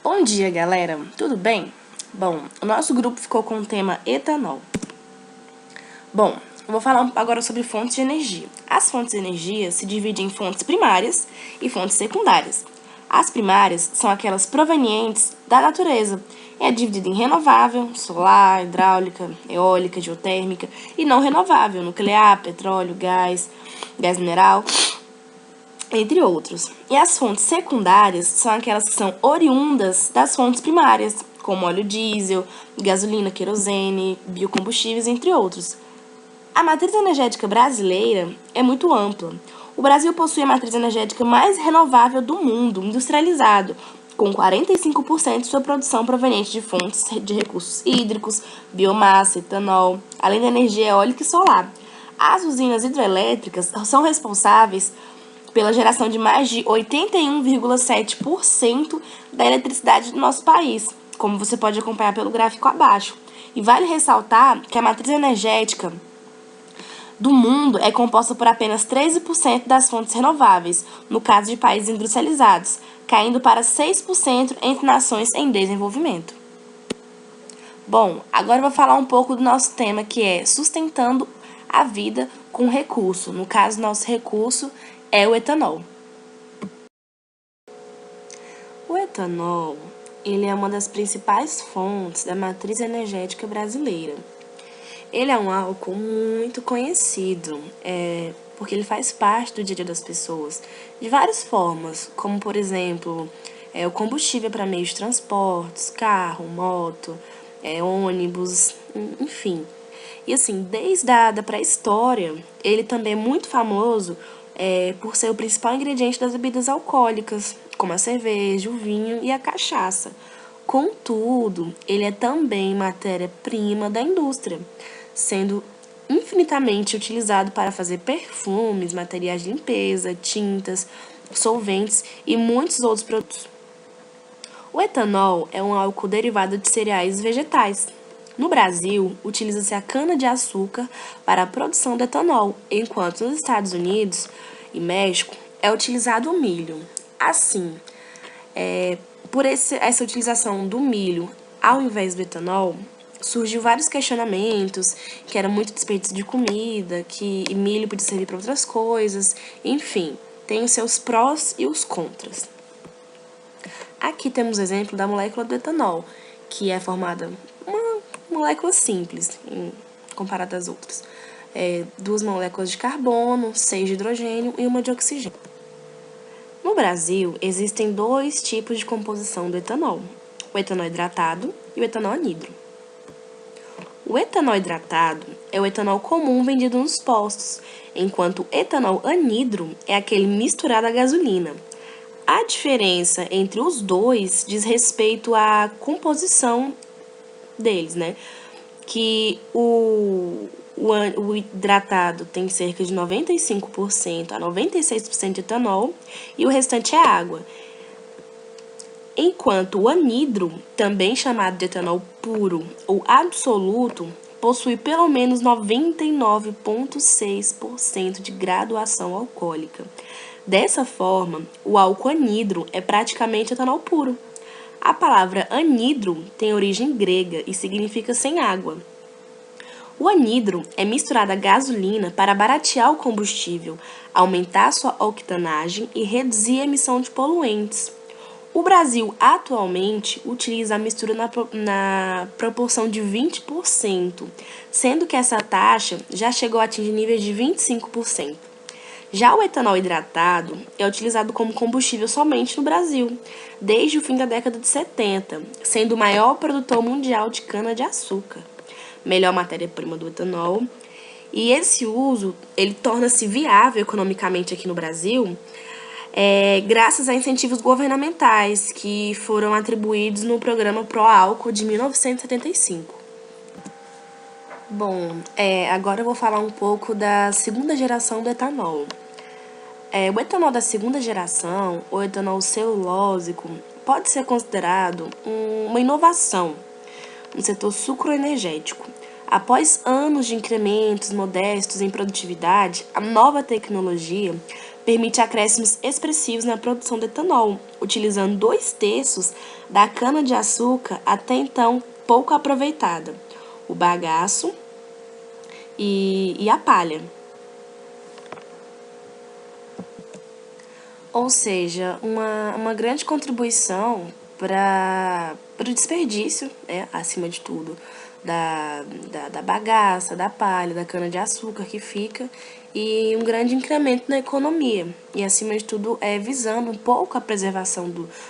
Bom dia, galera! Tudo bem? Bom, o nosso grupo ficou com o tema etanol. Bom, eu vou falar agora sobre fontes de energia. As fontes de energia se dividem em fontes primárias e fontes secundárias. As primárias são aquelas provenientes da natureza. É dividida em renovável, solar, hidráulica, eólica, geotérmica e não renovável, nuclear, petróleo, gás mineral, entre outros. E as fontes secundárias são aquelas que são oriundas das fontes primárias, como óleo diesel, gasolina, querosene, biocombustíveis, entre outros. A matriz energética brasileira é muito ampla. O Brasil possui a matriz energética mais renovável do mundo, industrializado, com 45% de sua produção proveniente de fontes de recursos hídricos, biomassa, etanol, além da energia eólica e solar. As usinas hidrelétricas são responsáveis pela geração de mais de 81,7% da eletricidade do nosso país, como você pode acompanhar pelo gráfico abaixo. E vale ressaltar que a matriz energética do mundo é composta por apenas 13% das fontes renováveis, no caso de países industrializados, caindo para 6% entre nações em desenvolvimento. Bom, agora eu vou falar um pouco do nosso tema, que é sustentando a vida com recurso. No caso, nosso recurso é o etanol. O etanol, ele é uma das principais fontes da matriz energética brasileira. Ele é um álcool muito conhecido, porque ele faz parte do dia a dia das pessoas, de várias formas, como, por exemplo, o combustível para meios de transportes, carro, moto, ônibus, enfim. E assim, desde a pré-história, ele também é muito famoso por ser o principal ingrediente das bebidas alcoólicas, como a cerveja, o vinho e a cachaça. Contudo, ele é também matéria-prima da indústria, sendo infinitamente utilizado para fazer perfumes, materiais de limpeza, tintas, solventes e muitos outros produtos. O etanol é um álcool derivado de cereais vegetais. No Brasil, utiliza-se a cana-de-açúcar para a produção do etanol, enquanto nos Estados Unidos e México é utilizado o milho. Assim, por essa utilização do milho ao invés do etanol, surgiu vários questionamentos, que era muito desperdício de comida, que milho podia servir para outras coisas, enfim, tem os seus prós e os contras. Aqui temos o exemplo da molécula do etanol, que é formada uma molécula simples, comparada às outras. 2 moléculas de carbono, 6 de hidrogênio e 1 de oxigênio. No Brasil, existem 2 tipos de composição do etanol, o etanol hidratado e o etanol anidro. O etanol hidratado é o etanol comum vendido nos postos, enquanto o etanol anidro é aquele misturado à gasolina. A diferença entre os dois diz respeito à composição deles, né? Que o hidratado tem cerca de 95% a 96% de etanol e o restante é água. Enquanto o anidro, também chamado de etanol puro ou absoluto, possui pelo menos 99,6% de graduação alcoólica. Dessa forma, o álcool anidro é praticamente etanol puro. A palavra anidro tem origem grega e significa sem água. O anidro é misturado à gasolina para baratear o combustível, aumentar sua octanagem e reduzir a emissão de poluentes. O Brasil atualmente utiliza a mistura na proporção de 20%, sendo que essa taxa já chegou a atingir níveis de 25%. Já o etanol hidratado é utilizado como combustível somente no Brasil, desde o fim da década de 70, sendo o maior produtor mundial de cana-de-açúcar, melhor matéria-prima do etanol. E esse uso, ele torna-se viável economicamente aqui no Brasil, graças a incentivos governamentais que foram atribuídos no programa Pró-Álcool de 1975. Bom, agora eu vou falar um pouco da segunda geração do etanol. O etanol da segunda geração, ou etanol celulósico, pode ser considerado uma inovação no setor sucroenergético. Após anos de incrementos modestos em produtividade, a nova tecnologia permite acréscimos expressivos na produção de etanol, utilizando 2/3 da cana-de-açúcar até então pouco aproveitada, o bagaço e a palha. Ou seja, uma grande contribuição para o desperdício, acima de tudo, da bagaça, da palha, da cana-de-açúcar que fica, e um grande incremento na economia. E, acima de tudo, visando um pouco a preservação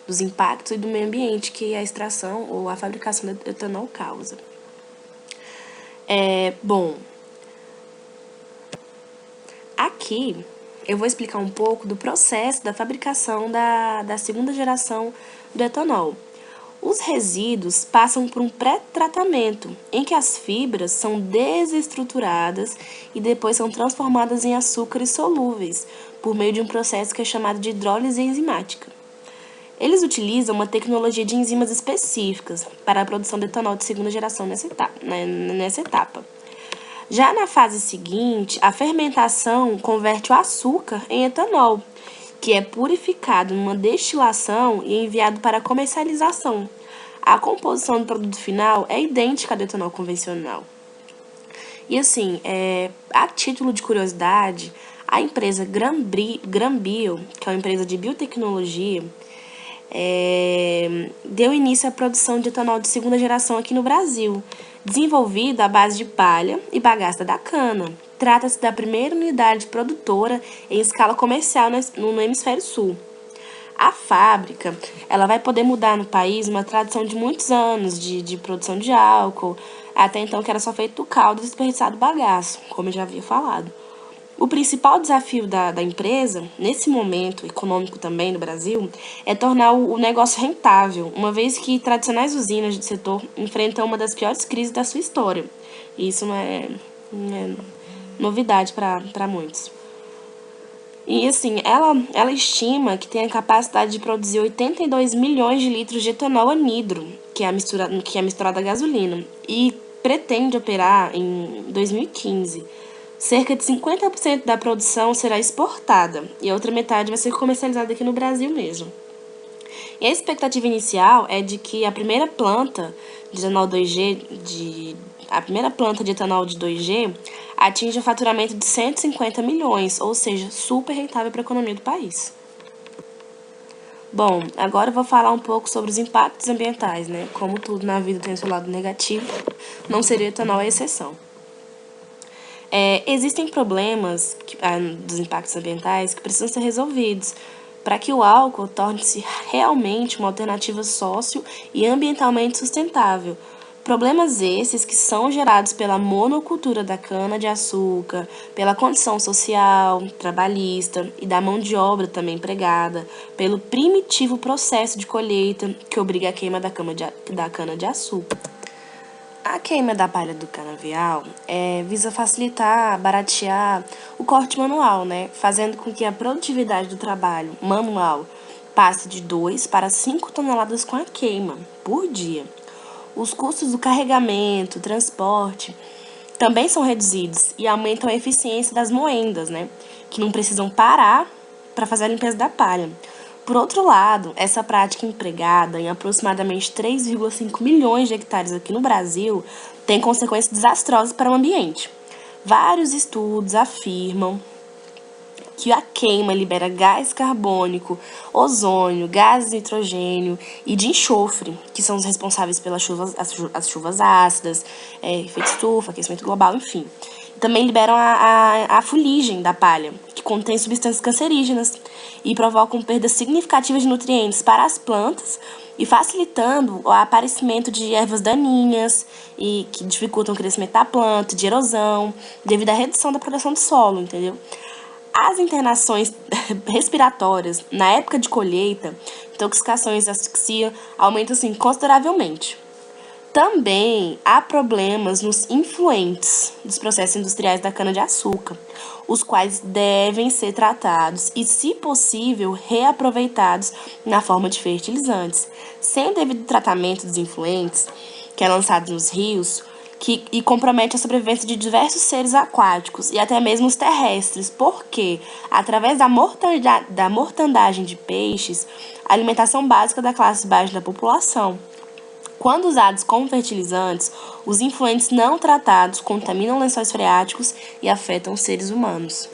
dos impactos e do meio ambiente que a extração ou a fabricação de etanol causa. Bom, aqui eu vou explicar um pouco do processo da fabricação da segunda geração do etanol. Os resíduos passam por um pré-tratamento, em que as fibras são desestruturadas e depois são transformadas em açúcares solúveis, por meio de um processo que é chamado de hidrólise enzimática. Eles utilizam uma tecnologia de enzimas específicas para a produção de etanol de segunda geração nessa etapa. Já na fase seguinte, a fermentação converte o açúcar em etanol, que é purificado numa destilação e enviado para a comercialização. A composição do produto final é idêntica à do etanol convencional. E assim, a título de curiosidade, a empresa Granbio, que é uma empresa de biotecnologia, deu início à produção de etanol de segunda geração aqui no Brasil, desenvolvida à base de palha e bagaça da cana. Trata-se da primeira unidade produtora em escala comercial no hemisfério sul. A fábrica ela vai poder mudar no país uma tradição de muitos anos de produção de álcool, até então que era só feito do caldo desperdiçado bagaço, como eu já havia falado. O principal desafio da empresa, nesse momento econômico também no Brasil, é tornar o negócio rentável, uma vez que tradicionais usinas do setor enfrentam uma das piores crises da sua história. E isso não é novidade para muitos. E assim, ela estima que tem a capacidade de produzir 82 milhões de litros de etanol anidro, que é misturado a gasolina, e pretende operar em 2015. Cerca de 50% da produção será exportada e a outra metade vai ser comercializada aqui no Brasil mesmo. E a expectativa inicial é de que a primeira planta de etanol 2G, de 2G atinja faturamento de 150 milhões, ou seja, super rentável para a economia do país. Bom, agora eu vou falar um pouco sobre os impactos ambientais, né? Como tudo na vida tem seu lado negativo, não seria o etanol a exceção. Existem problemas dos impactos ambientais que precisam ser resolvidos para que o álcool torne-se realmente uma alternativa sócio e ambientalmente sustentável. Problemas esses que são gerados pela monocultura da cana-de-açúcar, pela condição social, trabalhista e da mão de obra também empregada, pelo primitivo processo de colheita que obriga a queima da cana-de-açúcar. A queima da palha do canavial visa facilitar, baratear o corte manual, né? Fazendo com que a produtividade do trabalho manual passe de 2 para 5 toneladas com a queima por dia. Os custos do carregamento, transporte, também são reduzidos e aumentam a eficiência das moendas, né? Que não precisam parar para fazer a limpeza da palha. Por outro lado, essa prática empregada em aproximadamente 3,5 milhões de hectares aqui no Brasil tem consequências desastrosas para o ambiente. Vários estudos afirmam que a queima libera gás carbônico, ozônio, gases de nitrogênio e de enxofre, que são os responsáveis pelas as chuvas ácidas, efeito estufa, aquecimento global, enfim. Também liberam a fuligem da palha, que contém substâncias cancerígenas e provocam perdas significativas de nutrientes para as plantas e facilitando o aparecimento de ervas daninhas e que dificultam o crescimento da planta, de erosão, devido à redução da produção do solo, entendeu? As internações respiratórias na época de colheita, intoxicações e asfixia aumentam assim, consideravelmente. Também há problemas nos influentes dos processos industriais da cana-de-açúcar, os quais devem ser tratados e, se possível, reaproveitados na forma de fertilizantes. Sem o devido tratamento dos influentes, que é lançado nos rios, e compromete a sobrevivência de diversos seres aquáticos e até mesmo os terrestres, porque, através da mortandagem de peixes, a alimentação básica da classe baixa da população. Quando usados como fertilizantes, os influentes não tratados contaminam lençóis freáticos e afetam os seres humanos.